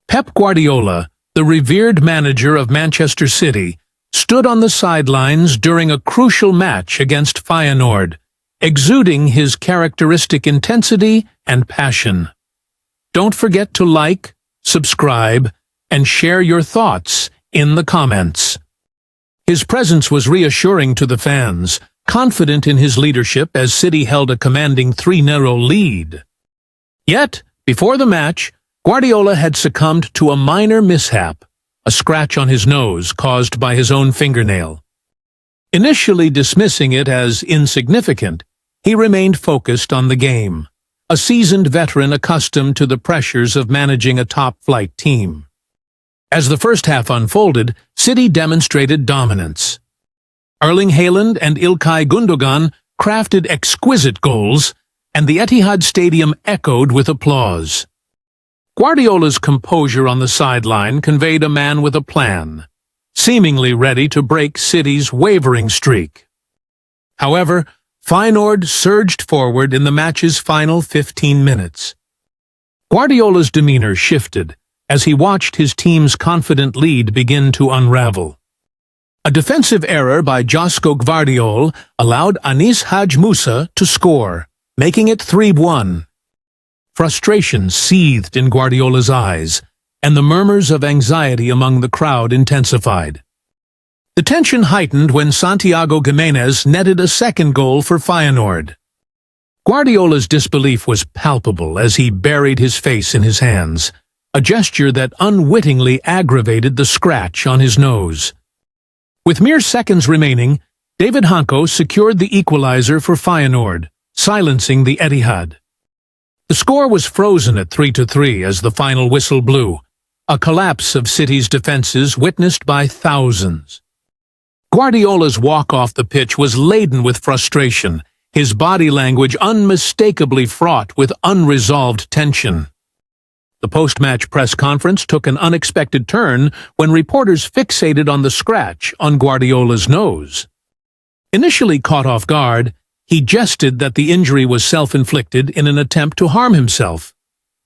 Pep Guardiola, the revered manager of Manchester City, stood on the sidelines during a crucial match against Feyenoord, exuding his characteristic intensity and passion. Don't forget to like, subscribe, and share your thoughts in the comments. His presence was reassuring to the fans, confident in his leadership as City held a commanding 3-0 lead. Yet, before the match, Guardiola had succumbed to a minor mishap, a scratch on his nose caused by his own fingernail. Initially dismissing it as insignificant, he remained focused on the game, a seasoned veteran accustomed to the pressures of managing a top-flight team. As the first half unfolded, City demonstrated dominance. Erling Haaland and Ilkay Gundogan crafted exquisite goals, and the Etihad Stadium echoed with applause. Guardiola's composure on the sideline conveyed a man with a plan, seemingly ready to break City's wavering streak. However, Feyenoord surged forward in the match's final 15 minutes. Guardiola's demeanor shifted as he watched his team's confident lead begin to unravel. A defensive error by Josko Gvardiol allowed Anis Hadj Moussa to score, making it 3-1. Frustration seethed in Guardiola's eyes, and the murmurs of anxiety among the crowd intensified. The tension heightened when Santiago Giménez netted a second goal for Feyenoord. Guardiola's disbelief was palpable as he buried his face in his hands, a gesture that unwittingly aggravated the scratch on his nose. With mere seconds remaining, David Hanko secured the equalizer for Feyenoord, silencing the Etihad. The score was frozen at 3-3 as the final whistle blew, a collapse of City's defenses witnessed by thousands. Guardiola's walk off the pitch was laden with frustration, his body language unmistakably fraught with unresolved tension. The post-match press conference took an unexpected turn when reporters fixated on the scratch on Guardiola's nose. Initially caught off guard, he jested that the injury was self-inflicted in an attempt to harm himself,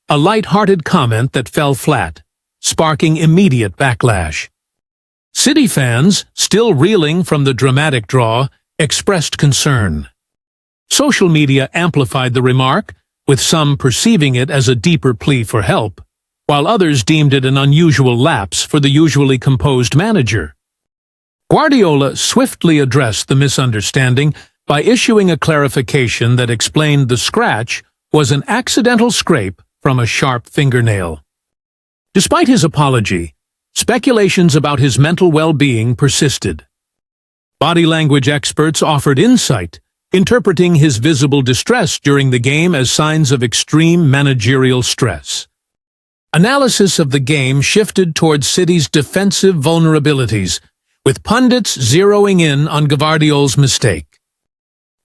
a light-hearted comment that fell flat, sparking immediate backlash. City fans, still reeling from the dramatic draw, expressed concern. Social media amplified the remark, with some perceiving it as a deeper plea for help, while others deemed it an unusual lapse for the usually composed manager. Guardiola swiftly addressed the misunderstanding by issuing a clarification that explained the scratch was an accidental scrape from a sharp fingernail. Despite his apology, speculations about his mental well-being persisted. Body language experts offered insight, interpreting his visible distress during the game as signs of extreme managerial stress. Analysis of the game shifted towards City's defensive vulnerabilities, with pundits zeroing in on Gvardiol's mistake.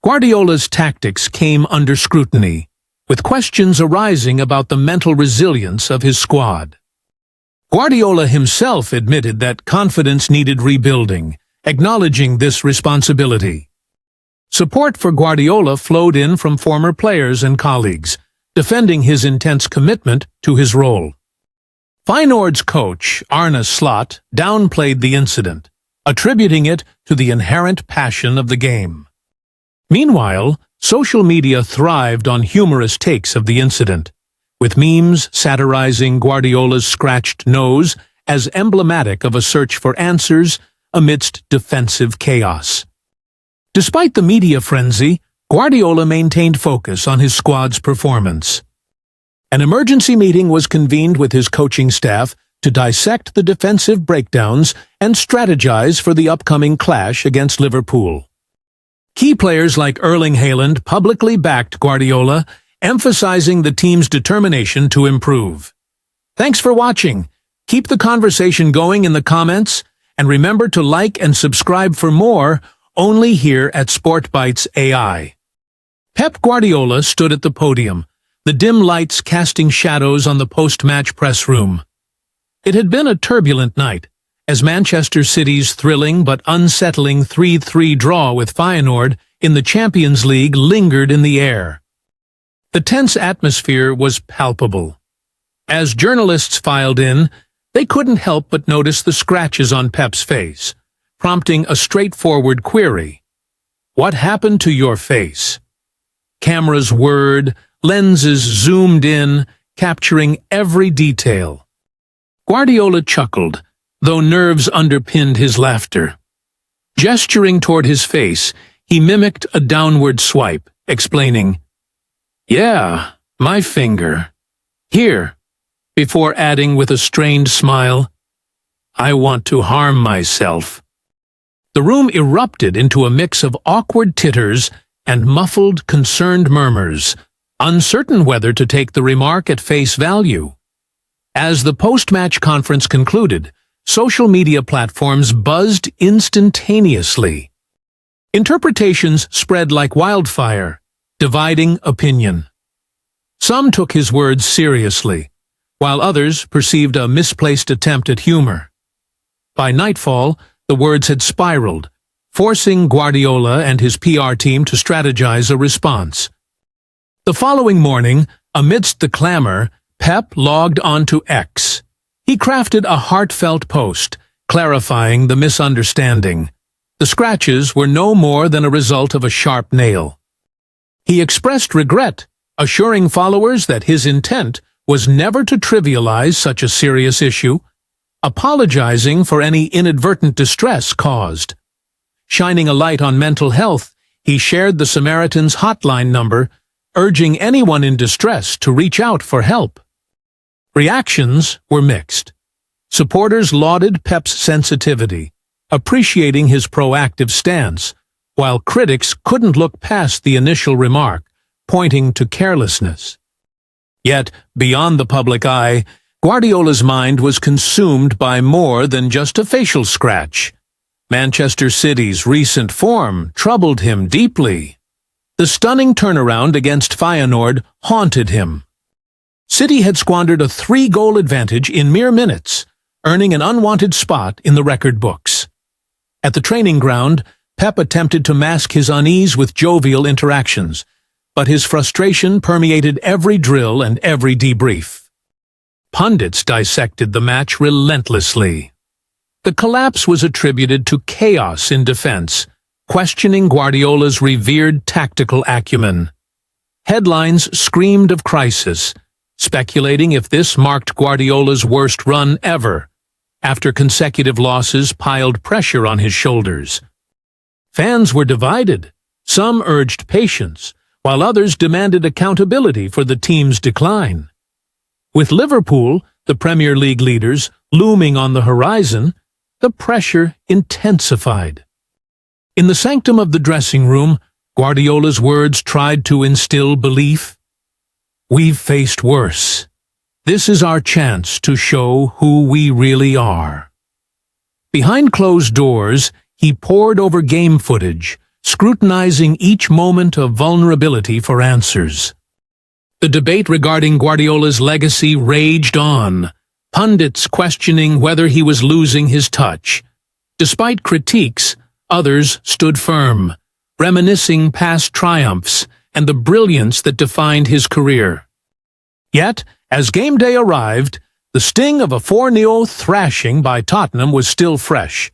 Guardiola's tactics came under scrutiny, with questions arising about the mental resilience of his squad. Guardiola himself admitted that confidence needed rebuilding, acknowledging this responsibility. Support for Guardiola flowed in from former players and colleagues, defending his intense commitment to his role. Feyenoord's coach, Arne Slot, downplayed the incident, attributing it to the inherent passion of the game. Meanwhile, social media thrived on humorous takes of the incident, with memes satirizing Guardiola's scratched nose as emblematic of a search for answers amidst defensive chaos. Despite the media frenzy, Guardiola maintained focus on his squad's performance. An emergency meeting was convened with his coaching staff to dissect the defensive breakdowns and strategize for the upcoming clash against Liverpool. Key players like Erling Haaland publicly backed Guardiola, emphasizing the team's determination to improve. Thanks for watching. Keep the conversation going in the comments, and remember to like and subscribe for more, only here at Sport Bites AI. Pep Guardiola stood at the podium, the dim lights casting shadows on the post-match press room. It had been a turbulent night, as Manchester City's thrilling but unsettling 3-3 draw with Feyenoord in the Champions League lingered in the air. The tense atmosphere was palpable. As journalists filed in, they couldn't help but notice the scratches on Pep's face, prompting a straightforward query. What happened to your face? Cameras whirred, lenses zoomed in, capturing every detail. Guardiola chuckled, though nerves underpinned his laughter. Gesturing toward his face, he mimicked a downward swipe, explaining, "Yeah, my finger. Here," before adding with a strained smile, "I want to harm myself." The room erupted into a mix of awkward titters and muffled, concerned murmurs, uncertain whether to take the remark at face value. As the post-match conference concluded, social media platforms buzzed instantaneously. Interpretations spread like wildfire, dividing opinion. Some took his words seriously, while others perceived a misplaced attempt at humor. By nightfall, the words had spiraled, forcing Guardiola and his PR team to strategize a response. The following morning, amidst the clamor, Pep logged onto X. He crafted a heartfelt post, clarifying the misunderstanding. The scratches were no more than a result of a sharp nail. He expressed regret, assuring followers that his intent was never to trivialize such a serious issue, apologizing for any inadvertent distress caused. Shining a light on mental health, he shared the Samaritan's hotline number, urging anyone in distress to reach out for help. Reactions were mixed. Supporters lauded Pep's sensitivity, appreciating his proactive stance, while critics couldn't look past the initial remark, pointing to carelessness. Yet, beyond the public eye, Guardiola's mind was consumed by more than just a facial scratch. Manchester City's recent form troubled him deeply. The stunning turnaround against Feyenoord haunted him. City had squandered a 3-goal advantage in mere minutes, earning an unwanted spot in the record books. At the training ground, Pep attempted to mask his unease with jovial interactions, but his frustration permeated every drill and every debrief. Pundits dissected the match relentlessly. The collapse was attributed to chaos in defense, questioning Guardiola's revered tactical acumen. Headlines screamed of crisis, speculating if this marked Guardiola's worst run ever, after consecutive losses piled pressure on his shoulders. Fans were divided. Some urged patience, while others demanded accountability for the team's decline. With Liverpool, the Premier League leaders, looming on the horizon, the pressure intensified. In the sanctum of the dressing room, Guardiola's words tried to instill belief. "We've faced worse. This is our chance to show who we really are." Behind closed doors, he pored over game footage, scrutinizing each moment of vulnerability for answers. The debate regarding Guardiola's legacy raged on, pundits questioning whether he was losing his touch. Despite critiques, others stood firm, reminiscing past triumphs and the brilliance that defined his career. Yet, as game day arrived, the sting of a 4-0 thrashing by Tottenham was still fresh,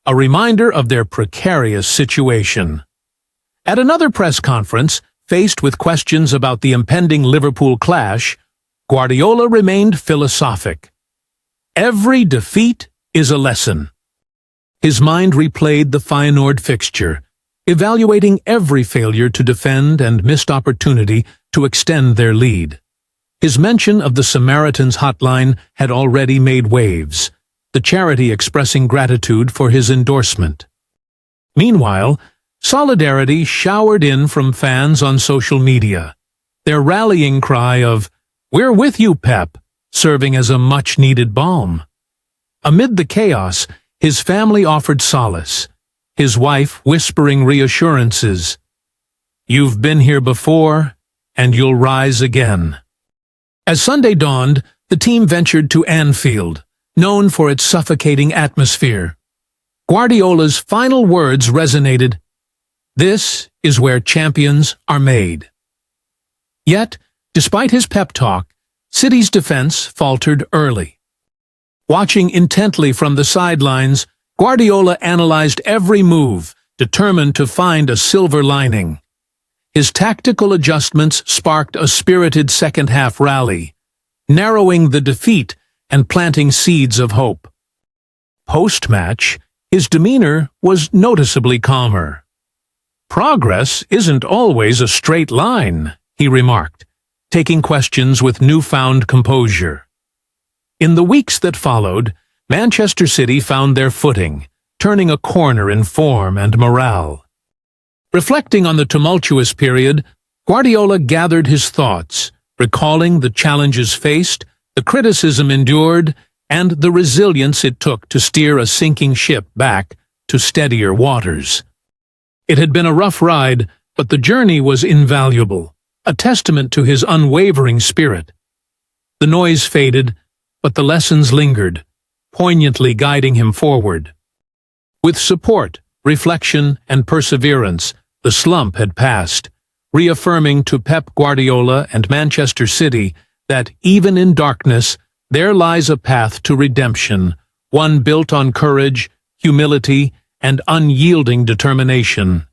a reminder of their precarious situation. At another press conference, faced with questions about the impending Liverpool clash, Guardiola remained philosophic. Every defeat is a lesson. His mind replayed the Feyenoord fixture, evaluating every failure to defend and missed opportunity to extend their lead. His mention of the Samaritan's hotline had already made waves, the charity expressing gratitude for his endorsement. Meanwhile, solidarity showered in from fans on social media, their rallying cry of, "We're with you, Pep," serving as a much-needed balm. Amid the chaos, his family offered solace, his wife whispering reassurances. "You've been here before, and you'll rise again." As Sunday dawned, the team ventured to Anfield, known for its suffocating atmosphere. Guardiola's final words resonated, "This is where champions are made." Yet, despite his pep talk, City's defense faltered early. Watching intently from the sidelines, Guardiola analyzed every move, determined to find a silver lining. His tactical adjustments sparked a spirited second-half rally, narrowing the defeat and planting seeds of hope. Post-match, his demeanor was noticeably calmer. "Progress isn't always a straight line," he remarked, taking questions with newfound composure. In the weeks that followed, Manchester City found their footing, turning a corner in form and morale. Reflecting on the tumultuous period, Guardiola gathered his thoughts, recalling the challenges faced, the criticism endured, and the resilience it took to steer a sinking ship back to steadier waters. It had been a rough ride, but the journey was invaluable, a testament to his unwavering spirit. The noise faded, but the lessons lingered, poignantly guiding him forward. With support, reflection, and perseverance, the slump had passed, reaffirming to Pep Guardiola and Manchester City that, even in darkness, there lies a path to redemption, one built on courage, humility, and unyielding determination.